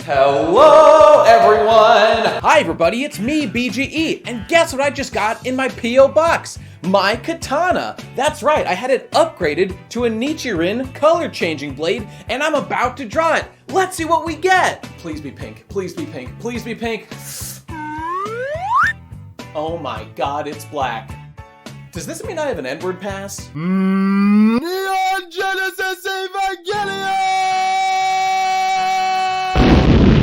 Hello, everyone! Hi, everybody, it's me, BGE, and guess what I just got in my P.O. box? My katana! That's right, I had it upgraded to a Nichiren color-changing blade, and I'm about to draw it. Let's see what we get! Please be pink, please be pink, please be pink. Oh my god, it's black. Does this mean I have an N-word pass? Neon Genesis Evangelion!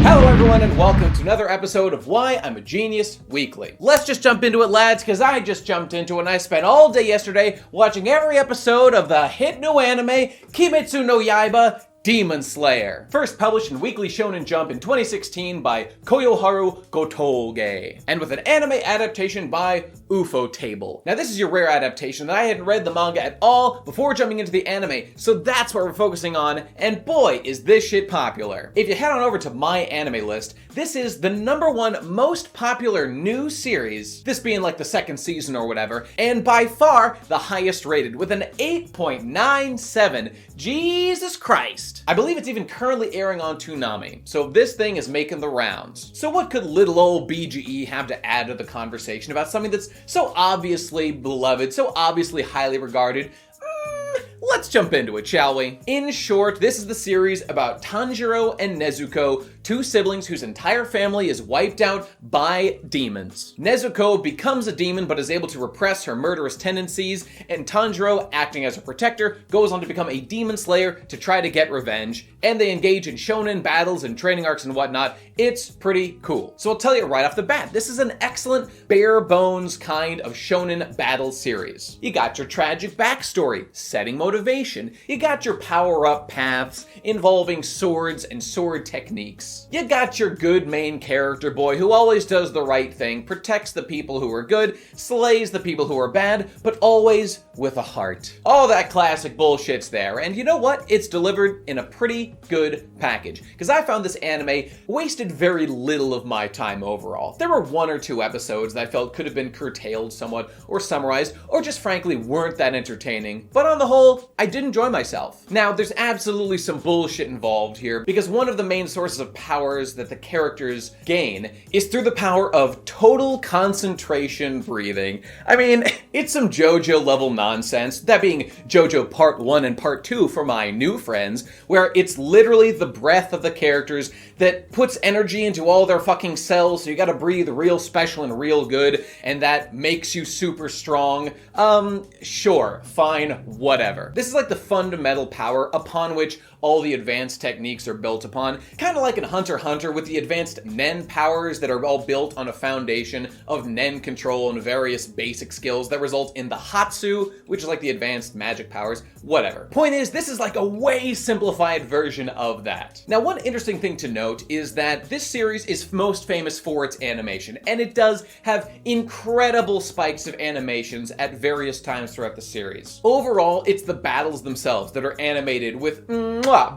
Hello everyone and welcome to another episode of Why I'm a Genius Weekly. Let's just jump into it, lads, because I just jumped into it and I spent all day yesterday watching every episode of the hit new anime Kimetsu no Yaiba Demon Slayer, first published in Weekly Shonen Jump in 2016 by 𝕭𝖊𝖆𝖚𝖙𝑔, and with an anime adaptation by ufotable. Now this is your rare adaptation that I hadn't read the manga at all before jumping into the anime, so that's what we're focusing on, and boy is this shit popular. If you head on over to my anime list, this is the #1 most popular new series, this being like the second season or whatever, and by far the highest rated with an 8.97. Jesus Christ. I believe it's even currently airing on Toonami, so this thing is making the rounds. So what could little old BGE have to add to the conversation about something that's so obviously beloved, so obviously highly regarded? Let's jump into it, shall we? In short, this is the series about Tanjiro and Nezuko, two siblings whose entire family is wiped out by demons. Nezuko becomes a demon but is able to repress her murderous tendencies, and Tanjiro, acting as a protector, goes on to become a demon slayer to try to get revenge, and they engage in shonen battles and training arcs and whatnot. It's pretty cool. So I'll tell you right off the bat, this is an excellent bare bones kind of shonen battle series. You got your tragic backstory, setting motivation. You got your power-up paths involving swords and sword techniques. You got your good main character boy who always does the right thing, protects the people who are good, slays the people who are bad, but always with a heart. All that classic bullshit's there, and you know what? It's delivered in a pretty good package, because I found this anime wasted very little of my time overall. There were 1 or 2 episodes that I felt could have been curtailed somewhat, or summarized, or just frankly weren't that entertaining, but on the whole, I did enjoy myself. Now, there's absolutely some bullshit involved here, because one of the main sources of powers that the characters gain is through the power of total concentration breathing. I mean, it's some JoJo level nonsense, that being JoJo Part 1 and Part 2 for my new friends, where it's literally the breath of the characters that puts energy into all their fucking cells, so you gotta breathe real special and real good, and that makes you super strong. Sure, fine, whatever. This is like the fundamental power upon which all the advanced techniques are built upon, kind of like in Hunter x Hunter with the advanced Nen powers that are all built on a foundation of Nen control and various basic skills that result in the Hatsu, which is like the advanced magic powers, whatever. Point is, this is like a way simplified version of that. Now, one interesting thing to note is that this series is most famous for its animation, and it does have incredible spikes of animations at various times throughout the series. Overall, it's the battles themselves that are animated with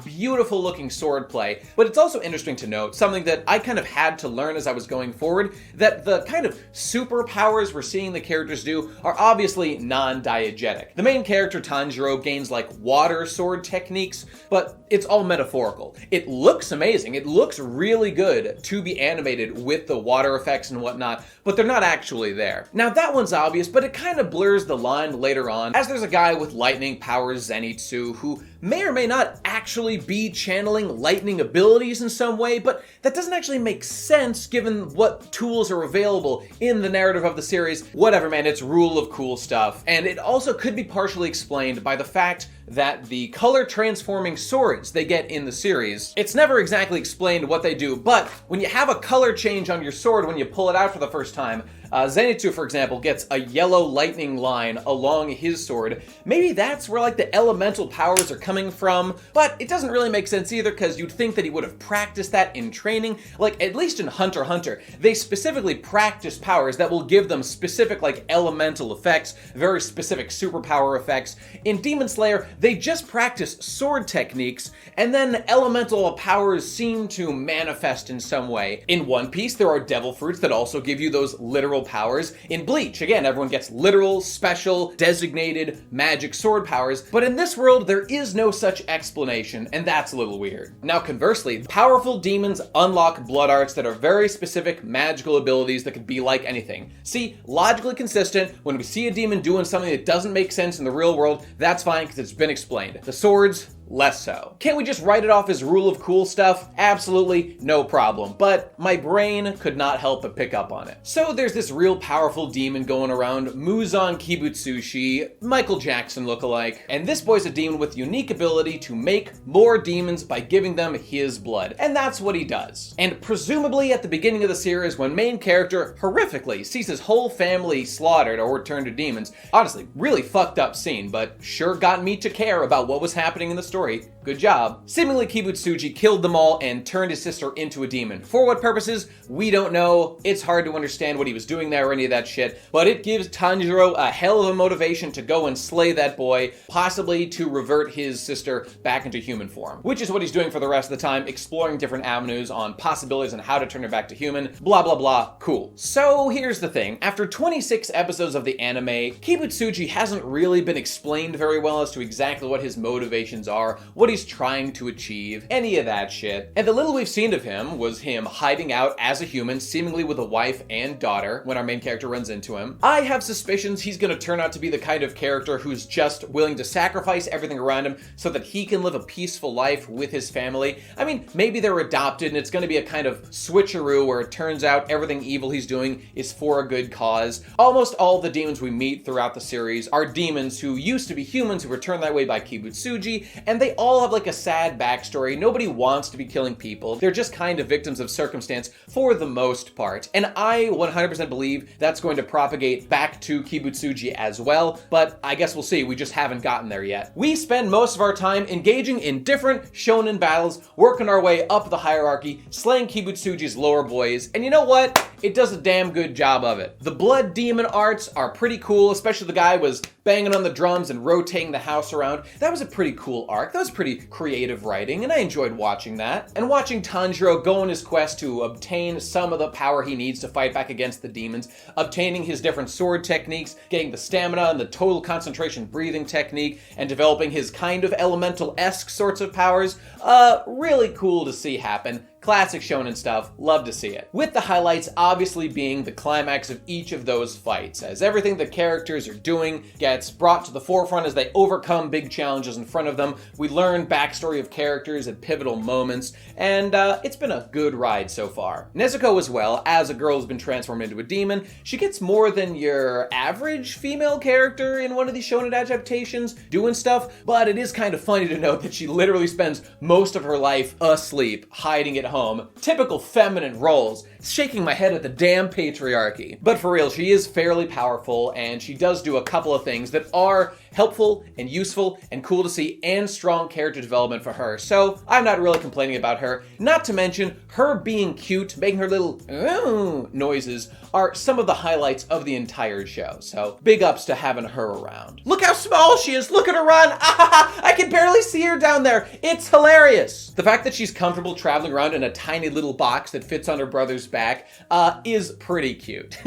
beautiful looking swordplay, but it's also interesting to note, something that I kind of had to learn as I was going forward, that the kind of superpowers we're seeing the characters do are obviously non-diegetic. The main character, Tanjiro, gains like water sword techniques, but it's all metaphorical. It looks amazing, it looks really good to be animated with the water effects and whatnot, but they're not actually there. Now that one's obvious, but it kind of blurs the line later on, as there's a guy with lightning powers, Zenitsu, who may or may not actually be channeling lightning abilities in some way, but that doesn't actually make sense given what tools are available in the narrative of the series. Whatever, man, it's rule of cool stuff. And it also could be partially explained by the fact that the color transforming swords they get in the series, it's never exactly explained what they do, but when you have a color change on your sword when you pull it out for the first time, Zenitsu, for example, gets a yellow lightning line along his sword. Maybe that's where like the elemental powers are coming from, but it doesn't really make sense either, because you'd think that he would have practiced that in training. Like, at least in Hunter x Hunter, they specifically practice powers that will give them specific like elemental effects, very specific superpower effects. In Demon Slayer, they just practice sword techniques, and then elemental powers seem to manifest in some way. In One Piece, there are devil fruits that also give you those literal powers. In Bleach, again, everyone gets literal, special, designated magic sword powers, but in this world, there is no such explanation, and that's a little weird. Now, conversely, powerful demons unlock blood arts that are very specific magical abilities that could be like anything. See, logically consistent, when we see a demon doing something that doesn't make sense in the real world, that's fine because it's been explained. The swords, less so. Can't we just write it off as rule of cool stuff? Absolutely, no problem. But my brain could not help but pick up on it. So there's this real powerful demon going around, Muzan Kibutsushi, Michael Jackson lookalike. And this boy's a demon with unique ability to make more demons by giving them his blood. And that's what he does. And presumably at the beginning of the series, when main character horrifically sees his whole family slaughtered or turned to demons, honestly, really fucked up scene, but sure got me to care about what was happening in the story. Good job. Seemingly Kibutsuji killed them all and turned his sister into a demon. For what purposes? We don't know. It's hard to understand what he was doing there or any of that shit, but it gives Tanjiro a hell of a motivation to go and slay that boy, possibly to revert his sister back into human form, which is what he's doing for the rest of the time, exploring different avenues on possibilities and how to turn her back to human, blah, blah, blah. Cool. So here's the thing. After 26 episodes of the anime, Kibutsuji hasn't really been explained very well as to exactly what his motivations are, what he's trying to achieve, any of that shit. And the little we've seen of him was him hiding out as a human, seemingly with a wife and daughter, when our main character runs into him. I have suspicions he's gonna turn out to be the kind of character who's just willing to sacrifice everything around him so that he can live a peaceful life with his family. I mean, maybe they're adopted and it's gonna be a kind of switcheroo where it turns out everything evil he's doing is for a good cause. Almost all the demons we meet throughout the series are demons who used to be humans who were turned that way by Kibutsuji, and they all have like a sad backstory. Nobody wants to be killing people. They're just kind of victims of circumstance for the most part. And I 100% believe that's going to propagate back to Kibutsuji as well, but I guess we'll see. We just haven't gotten there yet. We spend most of our time engaging in different shonen battles, working our way up the hierarchy, slaying Kibutsuji's lower boys, and you know what? It does a damn good job of it. The blood demon arts are pretty cool, especially the guy was banging on the drums and rotating the house around. That was a pretty cool arc. That was pretty creative writing, and I enjoyed watching that. And watching Tanjiro go on his quest to obtain some of the power he needs to fight back against the demons, obtaining his different sword techniques, getting the stamina and the total concentration breathing technique, and developing his kind of elemental-esque sorts of powers, really cool to see happen. Classic shonen stuff, love to see it. With the highlights obviously being the climax of each of those fights, as everything the characters are doing gets brought to the forefront as they overcome big challenges in front of them. We learn backstory of characters at pivotal moments, and it's been a good ride so far. Nezuko as well, as a girl who's been transformed into a demon, she gets more than your average female character in one of these shonen adaptations doing stuff, but it is kind of funny to note that she literally spends most of her life asleep, hiding at home. Typical feminine roles, shaking my head at the damn patriarchy. But for real, she is fairly powerful, and she does do a couple of things that are helpful and useful and cool to see, and strong character development for her. So I'm not really complaining about her. Not to mention, her being cute, making her little noises, are some of the highlights of the entire show. So big ups to having her around. Look how small she is. Look at her run. I can barely see her down there. It's hilarious. The fact that she's comfortable traveling around in a tiny little box that fits on her brother's back is pretty cute.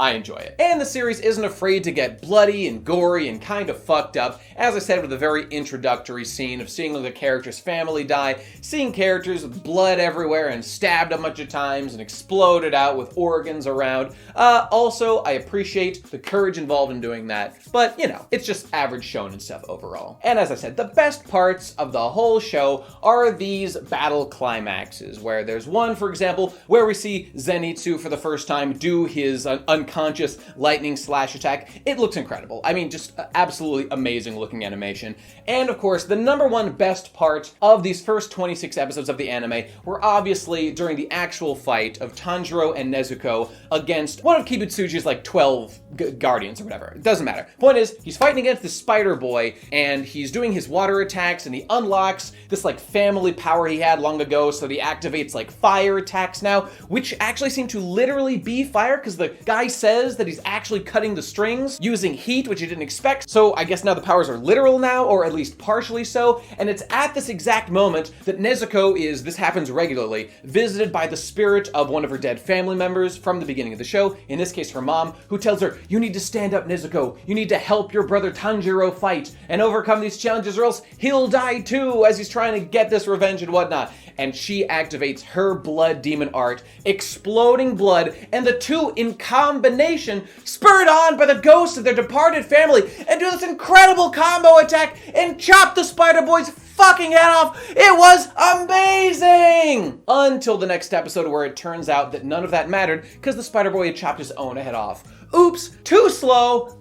I enjoy it. And the series isn't afraid to get bloody and gory and kind of fucked up, as I said, with a very introductory scene of seeing the character's family die, seeing characters with blood everywhere and stabbed a bunch of times and exploded out with organs around. Also, I appreciate the courage involved in doing that, but you know, it's just average shonen stuff overall. And as I said, the best parts of the whole show are these battle climaxes, where there's one, for example, where we see Zenitsu for the first time do his unconscious lightning slash attack. It looks incredible. I mean, just absolutely amazing looking animation. And of course, the number one best part of these first 26 episodes of the anime were obviously during the actual fight of Tanjiro and Nezuko against one of Kibutsuji's like 12 guardians or whatever. It doesn't matter. Point is, he's fighting against the spider boy, and he's doing his water attacks, and he unlocks this like family power he had long ago, so he activates like fire attacks now, which actually seem to literally be fire because the guy says that he's actually cutting the strings using heat, which he didn't expect. So I guess now the powers are literal now, or at least partially so. And it's at this exact moment that Nezuko is, this happens regularly, visited by the spirit of one of her dead family members from the beginning of the show, in this case her mom, who tells her, you need to stand up, Nezuko. You need to help your brother Tanjiro fight and overcome these challenges or else he'll die too, as he's trying to get this revenge and whatnot. And she activates her blood demon art, exploding blood, and the two in combination, spurred on by the ghosts of their departed family, and do this incredible combo attack and chop the Spider Boy's fucking head off. It was amazing! Until the next episode, where it turns out that none of that mattered because the Spider Boy had chopped his own head off. Oops, too slow.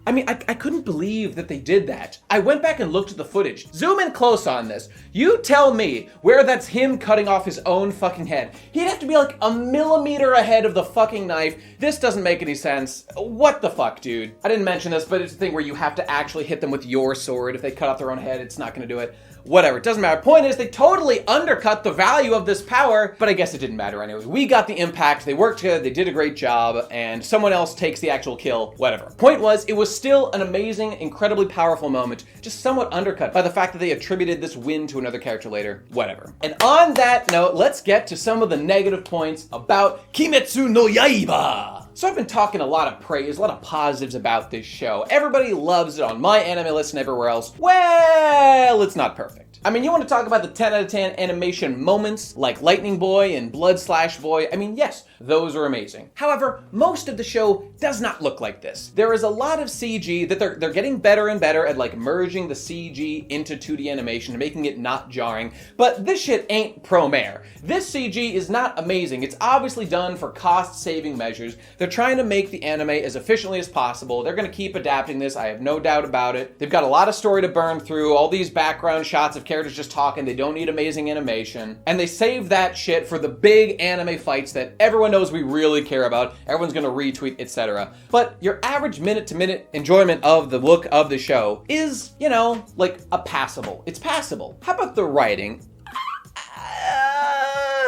I mean, I couldn't believe that they did that. I went back and looked at the footage. Zoom in close on this. You tell me where that's him cutting off his own fucking head. He'd have to be like a millimeter ahead of the fucking knife. This doesn't make any sense. What the fuck, dude? I didn't mention this, but it's a thing where you have to actually hit them with your sword. If they cut off their own head, it's not gonna do it. Whatever, it doesn't matter. Point is, they totally undercut the value of this power, but I guess it didn't matter anyways. We got the impact, they worked together, they did a great job, and someone else takes the actual kill, whatever. Point was, it was still an amazing, incredibly powerful moment, just somewhat undercut by the fact that they attributed this win to another character later, whatever. And on that note, let's get to some of the negative points about Kimetsu no Yaiba. So I've been talking a lot of praise, a lot of positives about this show. Everybody loves it on my anime list and everywhere else. Well, it's not perfect. I mean, you want to talk about the 10 out of 10 animation moments like Lightning Boy and Blood Slash Boy? I mean, yes, those are amazing. However, most of the show does not look like this. There is a lot of CG that they're getting better and better at like merging the CG into 2D animation and making it not jarring, but this shit ain't Promare. This CG is not amazing. It's obviously done for cost-saving measures. They're trying to make the anime as efficiently as possible. They're gonna keep adapting this, I have no doubt about it. They've got a lot of story to burn through, all these background shots of characters just talking, they don't need amazing animation. And they save that shit for the big anime fights that everyone knows we really care about. Everyone's gonna retweet, etc. But your average minute-to-minute enjoyment of the look of the show is, you know, like a passable. It's passable. How about the writing?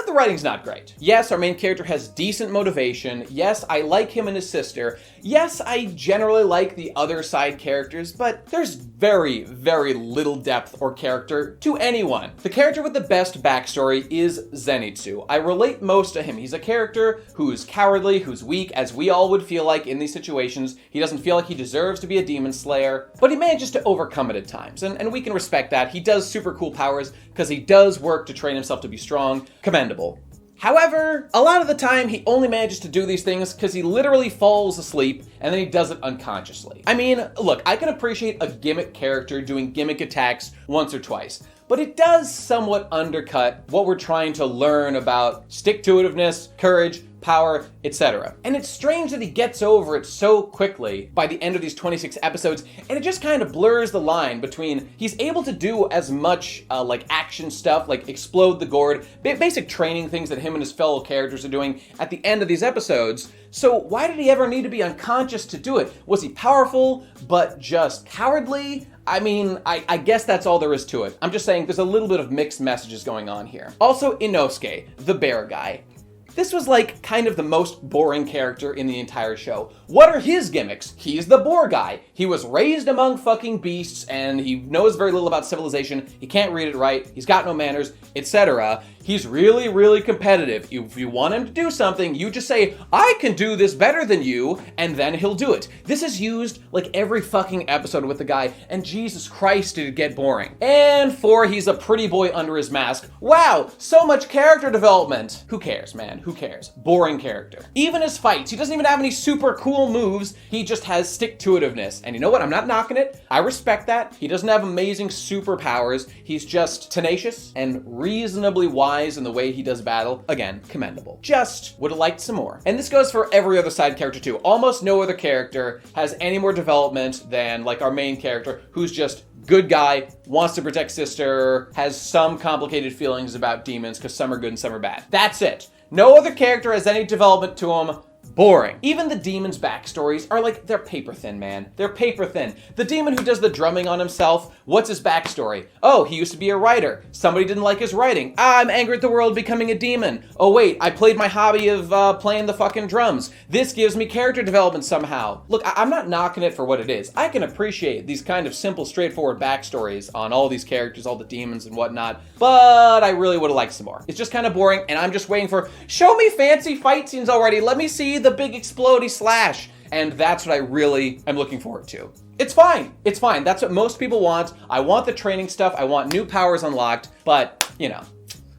The writing's not great. Yes, our main character has decent motivation. Yes, I like him and his sister. Yes, I generally like the other side characters, but there's very, very little depth or character to anyone. The character with the best backstory is Zenitsu. I relate most to him. He's a character who's cowardly, who's weak, as we all would feel like in these situations. He doesn't feel like he deserves to be a demon slayer, but he manages to overcome it at times, and we can respect that. He does super cool powers because he does work to train himself to be strong. Commendable. However, a lot of the time he only manages to do these things because he literally falls asleep and then he does it unconsciously. I mean, look, I can appreciate a gimmick character doing gimmick attacks once or twice, but it does somewhat undercut what we're trying to learn about stick-to-itiveness, courage, power, etc. And it's strange that he gets over it so quickly by the end of these 26 episodes, and it just kind of blurs the line between he's able to do as much like action stuff, like explode the gourd, basic training things that him and his fellow characters are doing at the end of these episodes. So why did he ever need to be unconscious to do it? Was he powerful, but just cowardly? I mean, I guess that's all there is to it. I'm just saying there's a little bit of mixed messages going on here. Also, Inosuke, the bear guy. This was like kind of the most boring character in the entire show. What are his gimmicks? He's the boar guy. He was raised among fucking beasts and he knows very little about civilization. He can't read it right. He's got no manners, etc. He's really, really competitive. If you want him to do something, you just say, I can do this better than you, and then he'll do it. This is used like every fucking episode with the guy, and Jesus Christ, did it get boring. And 4, he's a pretty boy under his mask. Wow, so much character development. Who cares, man? Who cares? Boring character. Even his fights, he doesn't even have any super cool moves. He just has stick-to-itiveness. And you know what? I'm not knocking it. I respect that. He doesn't have amazing superpowers. He's just tenacious and reasonably wise in the way he does battle. Again, commendable. Just would have liked some more. And this goes for every other side character too. Almost no other character has any more development than like our main character, who's just good guy, wants to protect sister, has some complicated feelings about demons because some are good and some are bad. That's it. No other character has any development to him boring. Even the demon's backstories are like, they're paper thin, man. They're paper thin. The demon who does the drumming on himself, what's his backstory? Oh, he used to be a writer. Somebody didn't like his writing. I'm angry at the world, becoming a demon. Oh wait, I played my hobby of playing the fucking drums. This gives me character development somehow. Look, I'm not knocking it for what it is. I can appreciate these kind of simple, straightforward backstories on all these characters, all the demons and whatnot, but I really would have liked some more. It's just kind of boring, and I'm just waiting for, show me fancy fight scenes already. Let me see the big explodey slash. And that's what I really am looking forward to. It's fine. It's fine. That's what most people want. I want the training stuff. I want new powers unlocked, but, you know,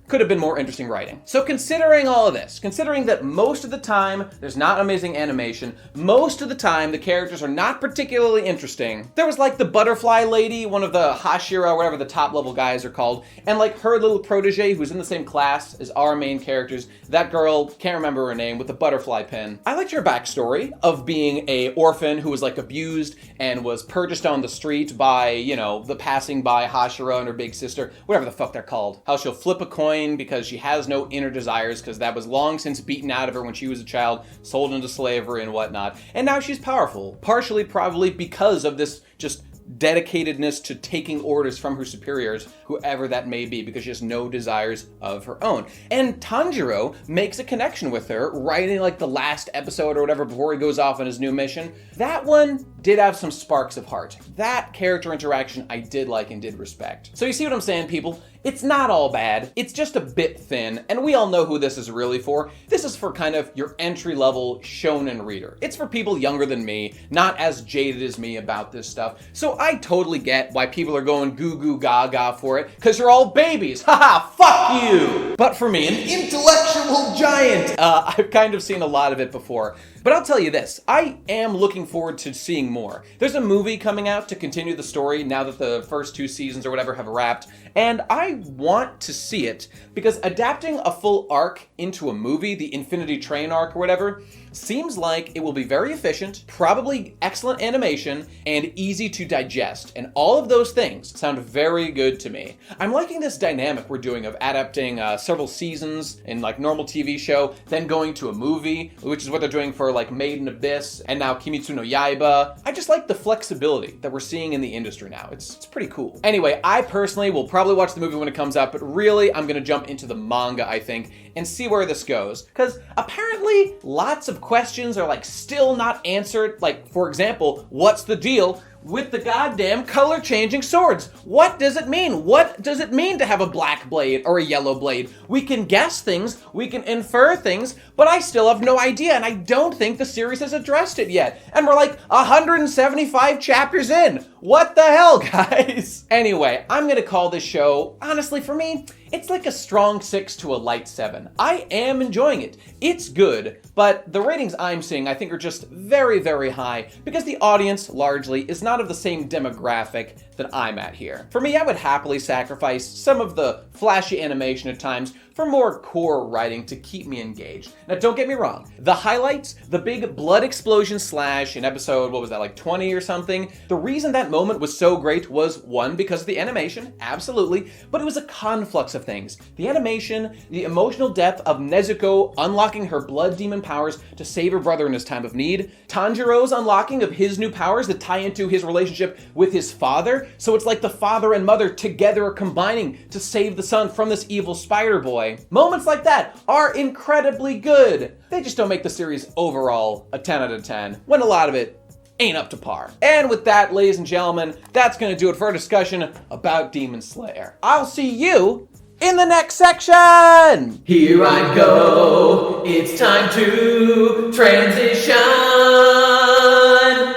could have been more interesting writing. So considering all of this, considering that most of the time there's not amazing animation, most of the time the characters are not particularly interesting, there was like the butterfly lady, one of the Hashira, whatever the top level guys are called, and like her little protege who's in the same class as our main characters, that girl, can't remember her name, with the butterfly pin. I liked her backstory of being a orphan who was like abused and was purchased on the street by, you know, the passing by Hashira and her big sister, whatever the fuck they're called. How she'll flip a coin because she has no inner desires, because that was long since beaten out of her when she was a child, sold into slavery and whatnot. And now she's powerful, partially probably because of this just dedicatedness to taking orders from her superiors, whoever that may be, because she has no desires of her own. And Tanjiro makes a connection with her right in like the last episode or whatever before he goes off on his new mission. That one did have some sparks of heart. That character interaction I did like and did respect. So you see what I'm saying, people? It's not all bad. It's just a bit thin, and we all know who this is really for. This is for kind of your entry-level shonen reader. It's for people younger than me, not as jaded as me about this stuff. So I totally get why people are going goo goo gaga for it, because you're all babies. Haha, fuck you! But for me, an intellectual giant, I've kind of seen a lot of it before. But I'll tell you this, I am looking forward to seeing more. There's a movie coming out to continue the story now that the first 2 seasons or whatever have wrapped, and I want to see it because adapting a full arc into a movie, the Infinity Train arc or whatever, seems like it will be very efficient, probably excellent animation, and easy to digest. And all of those things sound very good to me. I'm liking this dynamic we're doing of adapting several seasons in like normal TV show, then going to a movie, which is what they're doing for like Made in Abyss, and now Kimetsu no Yaiba. I just like the flexibility that we're seeing in the industry now. It's pretty cool. Anyway, I personally will probably watch the movie when it comes out, but really I'm gonna jump into the manga, I think, and see where this goes. Because apparently lots of questions are like still not answered. Like, for example, what's the deal with the goddamn color changing swords? What does it mean? What does it mean to have a black blade or a yellow blade? We can guess things, we can infer things, but I still have no idea, and I don't think the series has addressed it yet. And we're like 175 chapters in. What the hell, guys? Anyway, I'm gonna call this show, honestly, for me, it's like a strong 6 to a light 7. I am enjoying it. It's good, but the ratings I'm seeing I think are just very, very high because the audience largely is not of the same demographic that I'm at here. For me, I would happily sacrifice some of the flashy animation at times for more core writing to keep me engaged. Now, don't get me wrong. The highlights, the big blood explosion slash in episode, what was that, like 20 or something? The reason that moment was so great was, one, because of the animation, absolutely, but it was a conflux of things. The animation, the emotional depth of Nezuko unlocking her blood demon powers to save her brother in his time of need, Tanjiro's unlocking of his new powers that tie into his relationship with his father, so it's like the father and mother together are combining to save the son from this evil spider boy. Moments like that are incredibly good. They just don't make the series overall a 10 out of 10, when a lot of it ain't up to par. And with that, ladies and gentlemen, that's gonna do it for our discussion about Demon Slayer. I'll see you in the next section! Here I go, it's time to transition!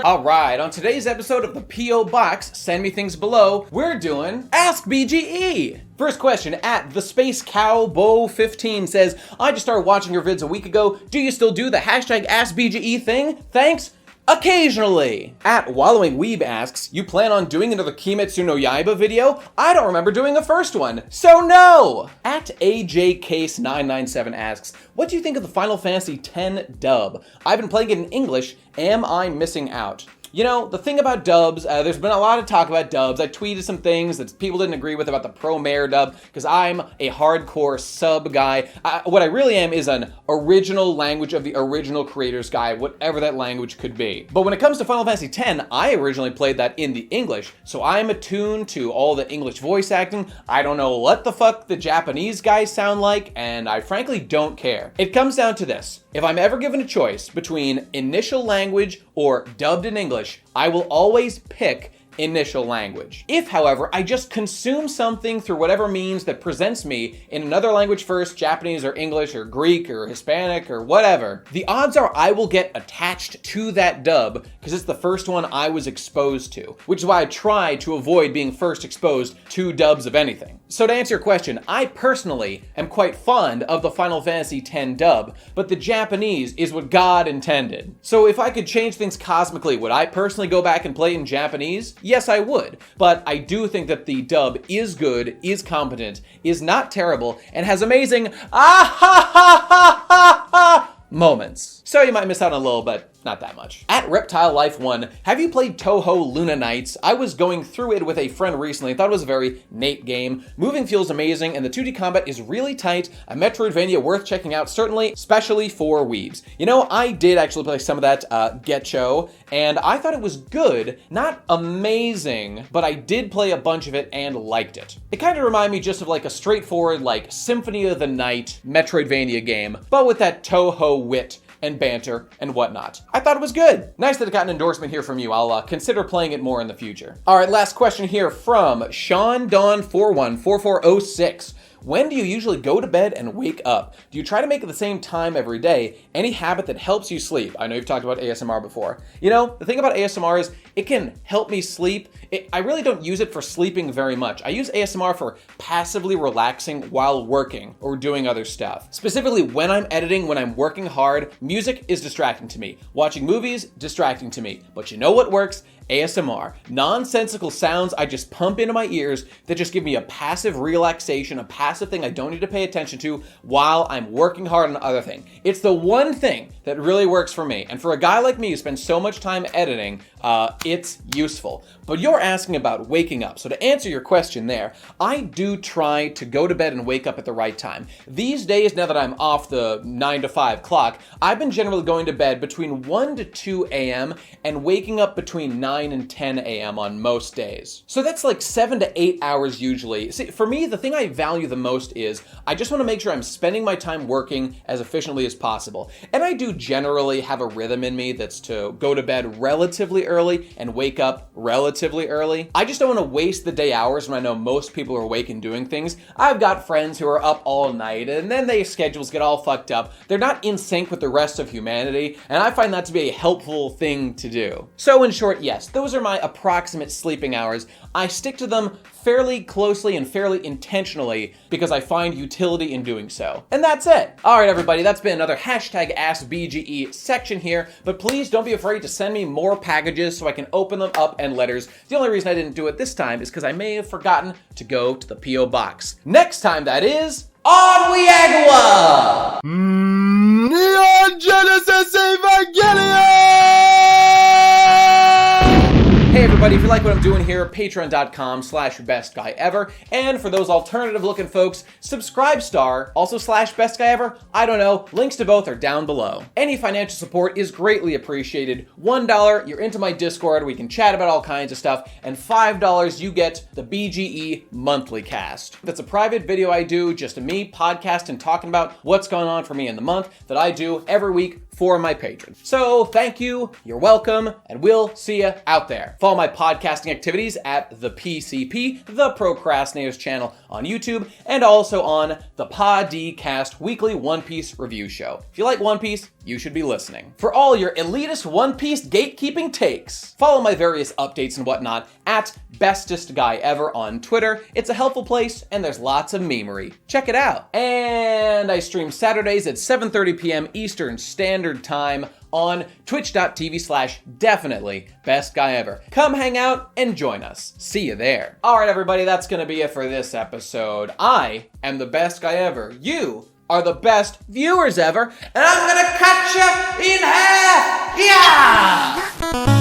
Alright, on today's episode of the P.O. Box, Send Me Things Below, we're doing Ask BGE! First question at the Space Cowboy 15 says, I just started watching your vids a week ago. Do you still do the hashtag AskBGE thing? Thanks. Occasionally. At Wallowing Weeb asks, you plan on doing another Kimetsu no Yaiba video? I don't remember doing the first one, so no! At AJCase997 asks, what do you think of the Final Fantasy X dub? I've been playing it in English, am I missing out? You know, the thing about dubs, there's been a lot of talk about dubs. I tweeted some things that people didn't agree with about the Pro Mare dub, because I'm a hardcore sub guy. What I really am is an original language of the original creators guy, whatever that language could be. But when it comes to Final Fantasy X, I originally played that in the English, so I'm attuned to all the English voice acting. I don't know what the fuck the Japanese guys sound like, and I frankly don't care. It comes down to this. If I'm ever given a choice between initial language or dubbed in English, I will always pick initial language. If, however, I just consume something through whatever means that presents me in another language first, Japanese or English or Greek or Hispanic or whatever, the odds are I will get attached to that dub because it's the first one I was exposed to, which is why I try to avoid being first exposed to dubs of anything. So to answer your question, I personally am quite fond of the Final Fantasy X dub, but the Japanese is what God intended. So if I could change things cosmically, would I personally go back and play in Japanese? Yes, I would, but I do think that the dub is good, is competent, is not terrible, and has amazing moments. So you might miss out on a little, but not that much. At 𝕭𝖊𝖆𝖚𝖙𝖎𝖚, have you played Touhou Luna Nights? I was going through it with a friend recently, thought it was a very neat game. Moving feels amazing, and the 2D combat is really tight. A Metroidvania worth checking out, certainly, especially for weebs. You know, I did actually play some of that Getcho, and I thought it was good. Not amazing, but I did play a bunch of it and liked it. It kind of reminded me just of like a straightforward, like, Symphony of the Night Metroidvania game, but with that Touhou wit and banter and whatnot. I thought it was good. Nice that it got an endorsement here from you. I'll consider playing it more in the future. All right, last question here from Sean Dawn 414406. When do you usually go to bed and wake up? Do you try to make it the same time every day? Any habit that helps you sleep? I know you've talked about ASMR before. You know, the thing about ASMR is it can help me sleep. I really don't use it for sleeping very much. I use ASMR for passively relaxing while working or doing other stuff. Specifically, when I'm editing, when I'm working hard, music is distracting to me. Watching movies, distracting to me. But you know what works? ASMR. Nonsensical sounds I just pump into my ears that just give me a passive relaxation, a passive thing I don't need to pay attention to while I'm working hard on other thing. It's the one thing that really works for me. And for a guy like me who spends so much time editing, it's useful. But you're asking about waking up. So to answer your question there, I do try to go to bed and wake up at the right time. These days, now that I'm off the 9 to 5 clock, I've been generally going to bed between 1 to 2 a.m. and waking up between 9 and 10 a.m. on most days. So that's like 7 to 8 hours usually. See, for me, the thing I value the most is I just want to make sure I'm spending my time working as efficiently as possible. And I do generally have a rhythm in me that's to go to bed relatively early and wake up relatively early. I just don't want to waste the day hours when I know most people are awake and doing things. I've got friends who are up all night and then their schedules get all fucked up. They're not in sync with the rest of humanity, and I find that to be a helpful thing to do. So in short, yes, those are my approximate sleeping hours. I stick to them fairly closely and fairly intentionally because I find utility in doing so. And that's it. All right, everybody, that's been another #AskBGE section here, but please don't be afraid to send me more packages so I can open them up and letters. The only reason I didn't do it this time is because I may have forgotten to go to the P.O. box. Next time, that is, on WIAGW! Neon Genesis Evangelion! Hey everybody, if you like what I'm doing here, patreon.com/bestguyever. And for those alternative looking folks, Subscribestar, also /bestguyever. I don't know, links to both are down below. Any financial support is greatly appreciated. $1, you're into my Discord, we can chat about all kinds of stuff. And $5, you get the BGE monthly cast. That's a private video I do, just me podcasting, talking about what's going on for me in the month that I do every week for my patrons. So thank you, you're welcome, and we'll see you out there. Follow my podcasting activities at the PCP, the Procrastinators channel on YouTube, and also on the Podcast weekly One Piece review show. If you like One Piece, you should be listening. For all your elitist One Piece gatekeeping takes, follow my various updates and whatnot at BestGuyEver on Twitter. It's a helpful place, and there's lots of memery. Check it out. And I stream Saturdays at 7:30 p.m. Eastern Standard Time on twitch.tv/definitely BestGuyEver. Come hang out and join us. See you there. All right, everybody, that's gonna be it for this episode. I am the best guy ever. You are the best viewers ever, and I'm gonna cut you in half. Yeah!